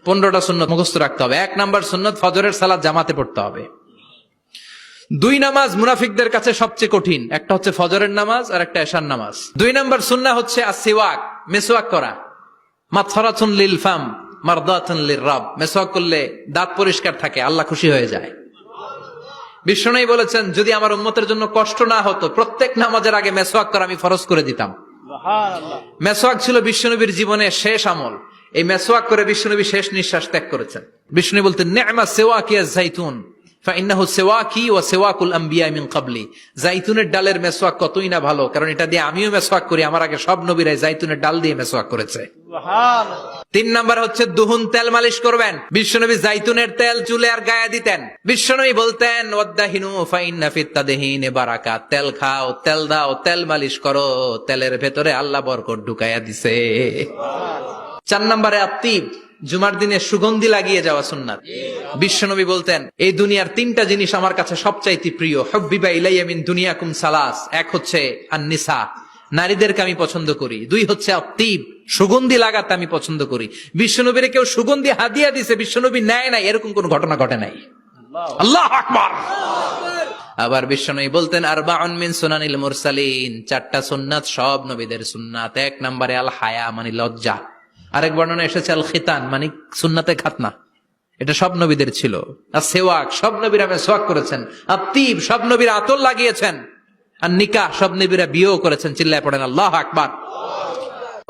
15টা সুন্নত মুখস্থ রাখতে হবে। 1 নাম্বার সুন্নত ফজরের সালাত জামাতে পড়তে হবে। 2 নামাজ মুনাফিকদের কাছে সবচেয়ে কঠিন, একটা হচ্ছে ফজরের নামাজ আর একটা এশার নামাজ। 2 নাম্বার সুন্নাহ হচ্ছে আসওয়াক, মেসওয়াক করা। মাতফারাতুন লিল ফাম মারদাতুন লিররাব, মেসওয়াক করলে দাঁত পরিষ্কার থাকে, আল্লাহ খুশি হয়ে যায়। বিশ্বনবী বলেছেন যদি আমার উম্মতের জন্য কষ্ট না হতো প্রত্যেক নামাজের আগে মেসওয়াক করা আমি ফরজ করে দিতাম। মেসওয়াক ছিল বিশ্বনবীর জীবনের শেষ আমল। এই মেসওয়াক করে বিশ্বনবী শেষ নিঃশ্বাস ত্যাগ করেছেন। বিশ্বনবী বলতেন নি'মা সিওয়াকি আয-যাইতুন ফাইন্নাহু সিওয়াকি ওয়া সিওয়াকুল আমবিয়া মিন ক্বাবলি। জাইতুনের ডালের মেসওয়াক কতই না ভালো, কারণ এটা দিয়ে আমিও মেসওয়াক করি, আমার আগে সব নবীরাই জাইতুনের ডাল দিয়ে মেসওয়াক করেছে। সুবহানাল্লাহ। 3 নাম্বার হচ্ছে দুহুন, তেল মালিশ করবেন। বিশ্বনবী জাইতুনের তেল চুলে আর গায়ে দিতেন। বিশ্বনবী বলতেন ওয়াদাহিনু ফাইন্না ফিত তাদহিনি বারাকাত, তেল খাও, তেল দাও, তেল মালিশ করো, তেলের ভেতরে আল্লাহ বরকত ঢুকাইয়া দিছে। 4 নম্বরে আত্তিব, জুমার দিনে সুগন্ধি লাগিয়ে যাওয়া সুন্নাত। বিশ্বনবী বলতেন এই দুনিয়ার 3টা জিনিস আমার কাছে সবচাইতে প্রিয়, হুব্বিবা ইলাইয়া মিন দুনিয়াকুম সালাস। 1 হচ্ছে আন-নিসা, নারীদেরকে আমি পছন্দ করি। 2 হচ্ছে আত্তিব, সুগন্ধি লাগাতে আমি পছন্দ করি। বিশ্বনবীরে কেউ সুগন্ধি হাদিয়া দিছে, বিশ্বনবী নেয় নাই, এরকম কোন ঘটনা ঘটে নাই। আল্লাহু আকবার। আবার বিশ্বনবী বলতেন আরবাউন মিন সুনানিল মুরসালিন, 4টা সুন্নাত সব নবীদের সুন্নাত। 1 নম্বরে আল হায়া মানে লজ্জা। আরেক বর্ণনা এসেছে আল খিতান মানে সুন্নাতে খাতনা, এটা সব নবীদের ছিল। আর সেওয়াক, সব নবীরা মেসওয়াক করেছেন। আত্তিব, সব নবীরা আতর লাগিয়েছেন। আর নিকাহ, সব নবীরা বিয়েও করেছেন। চিল্লায় পড়েন আল্লাহু আকবার।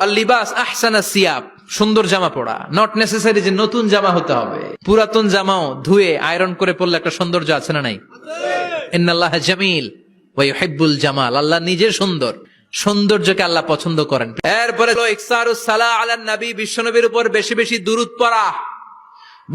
আল লিবাস আহসানা সিয়াব, সুন্দর জামা পরা, নট নেসেসারি যে নতুন জামা হতে হবে। পুরাতন জামাও ধুয়ে আয়রন করে পরলে একটা সৌন্দর্য আছে না নাই? ইন্নাল্লাহা জামিল ওয়া ইউহিব্বুল জামাল, আল্লাহ নিজে সুন্দর, সৌন্দর্যকে আল্লাহ পছন্দ করেন। এরপরে ইকসারুস সালাহ আলান নবী, বিশ্বনবীর উপর বেশি বেশি দুরূদ পড়া।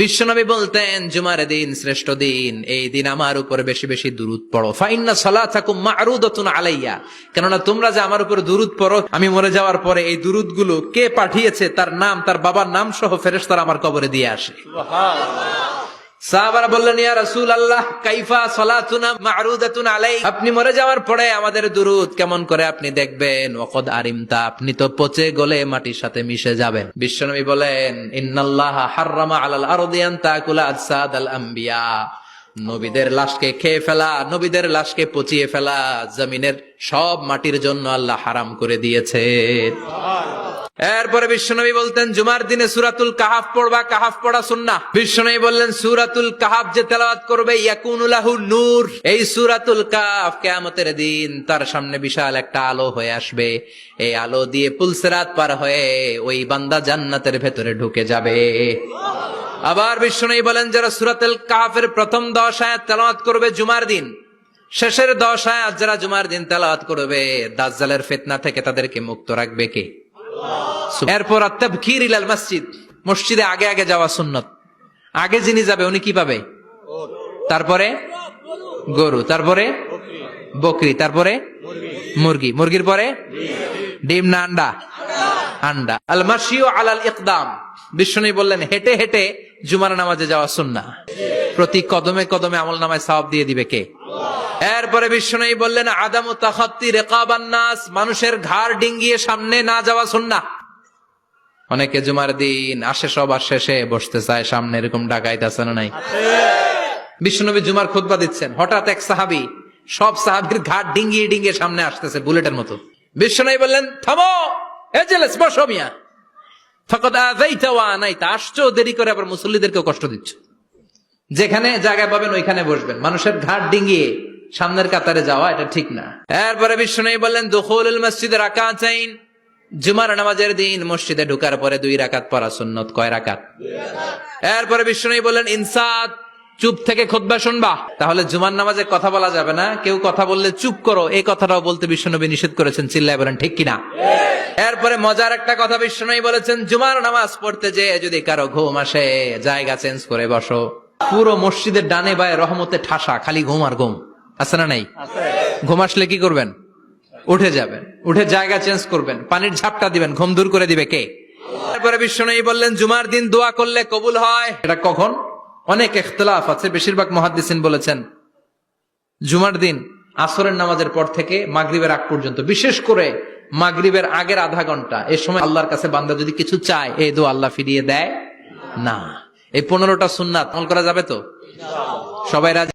বিশ্বনবী বলতেন জুমার দিন শ্রেষ্ঠ দিন, এই দিন আমার উপর বেশি বেশি দুরূদ পড়ো। ফাইন্না সালাতাকুম মা'রুদাতুন আলাইয়া, কেননা তোমরা যে আমার উপর দুরূদ পড়ো, আমি মরে যাওয়ার পরে এই দুরূদগুলো কে পাঠিয়েছে তার নাম, তার বাবার নাম সহ ফেরেশতারা আমার কবরে দিয়ে আসে। সুবহানাল্লাহ। সাহাবারা বললেন ইয়া রাসূলুল্লাহ কাইফা সালাতুনা মা'রুদাতুন আলাইক, আপনি মরে যাওয়ার পরে আমাদের দুরূদ কেমন করে আপনি দেখবেন? ওয়াকাদ আরিমতা, আপনি তো পচে গলে মাটির সাথে মিশে যাবেন। বিশ্বনবী বলেন ইন্নাল্লাহা হাররামা আলাল আরদি আন তাকুলা আজসাদাল আম্বিয়া, নবীদের লাশকে খেয়ে ফেলা, নবীদের লাশকে পচিয়ে ফেলা জমিনের সব মাটির জন্য আল্লাহ হারাম করে দিয়েছেন। এরপরে বিশ্বনবী বলতেন জুমার দিনে সূরাতুল কাহাফ পড়বা, কাহাফ পড়া সুন্নাহ। বিশ্বনবী বললেন সূরাতুল কাহাফ যে তেলাওয়াত করবে ইয়াকুনু লাহু নূর, এই সূরাতুল কাহাফ কিয়ামতের দিন তার সামনে বিশাল একটা আলো হয়ে আসবে। এই আলো দিয়ে পুলসিরাত পার হয়ে ওই বান্দা জান্নাতের ভেতরে ঢুকে যাবে। আবার বিশ্বনবী বলেন যারা সূরাতুল কাহাফের প্রথম 10 আয়াত তেলাওয়াত করবে জুমার দিন, শেষের 10 আয়াত যারা জুমার দিন তেলাওয়াত করবে, দাজ্জালের ফিতনা থেকে তাদেরকে মুক্ত রাখবে কে? এরপর আত-তাবকির ইলাল মসজিদ, মসজিদে আগে আগে যাওয়া সুন্নত। আগে যিনি যাবে উনি কি পাবে? তারপরে গরু, তারপরে বকরি, তারপরে মুরগি, মুরগির পরে ডিম না আন্ডা? আন্ডা। আল মাশিউ আলাল ইকদাম, বিশ্বনবী বললেন হেঁটে হেঁটে জুমার নামাজে যাওয়া সুন্নাহ। প্রতি কদমে কদমে আমলনামায় সওয়াব দিয়ে দিবে কে? এরপরে বিশ্বনবী বললেন আদামু তাখাত্তি রিকাবান নাস, মানুষের ঘাড় ডিঙ্গিয়ে সামনে না যাওয়া সুন্নাহ। অনেকে জুমার দিন আসে সবার শেষে বসতে চায় সামনে, এরকম ডাকাইত আছে না নাই? বিশ্বনবী জুমার খুতবা দিচ্ছেন, হঠাৎ এক সাহাবী সব সাহাবীর ঘাড় ডিঙ্গিয়ে ডিঙ্গিয়ে সামনে আসতেছে বুলেটের মতো। বিশ্বনবী বললেন থামো, এজেলেস, বসো মিয়া, ফাকাদ আযাইতা ওয়া আনাইতা, আসছো দেরি করে আবার মুসল্লিদেরকে কষ্ট দিচ্ছ। যেখানে জায়গায় পাবেন ওইখানে বসবেন, মানুষের ঘাট ডিঙ্গিয়ে সামনের কাতারে যাওয়া এটা ঠিক না। এরপরে বিশ্বনবী বললেন দুখুলুল মসজিদে রাকাতাইন, জুমার নামাজের দিন মসজিদে ঢোকার পরে 2 রাকাত পড়া সুন্নত। কয় রাকাত? 2 রাকাত। এরপরে বিশ্বনবী বললেন ইনসাত, চুপ থেকে খুতবা শুনবা। তাহলে জুমার নামাজে কথা বলা যাবে না, কেউ কথা বললে চুপ করো, এই কথাটাও বলতে বিশ্বনবী নিষেধ করেছেন। চিল্লায় বলেন ঠিক কিনা? এরপরে মজার একটা কথা বিশ্বনবী বলেছেন জুমার নামাজ পড়তে যে যদি কারো ঘুম আসে জায়গা চেঞ্জ করে বসো। পুরো মসজিদের ডানে বায়ে রহমতে ঠাসা, খালি ঘুম আর ঘুম, আছে না নাই? ঘুম আসলে কি করবেন? উঠে যাবেন, উঠে জায়গা চেঞ্জ করবেন, পানির ঝাপটা দিবেন, ঘুম দূর করে দিবে কে? তারপরে বিশ্বনবী বললেন জুমার দিন দোয়া করলে কবুল হয়। এটা কখন? অনেক ইখতিলাফ আছে, বেশিরভাগ মুহাদ্দিসিন বলেছেন জুমার দিন আসরের নামাজের পর থেকে মাগরিবের আগ পর্যন্ত, বিশেষ করে মাগরিবের আগের আধা ঘন্টা, এই সময় আল্লাহর কাছে বান্দা যদি কিছু চায় এই দোয়া আল্লাহ ফিরিয়ে দেয়। না। এই 15টা সুন্নাত আমল করা যাবে তো? সবাই রাজি?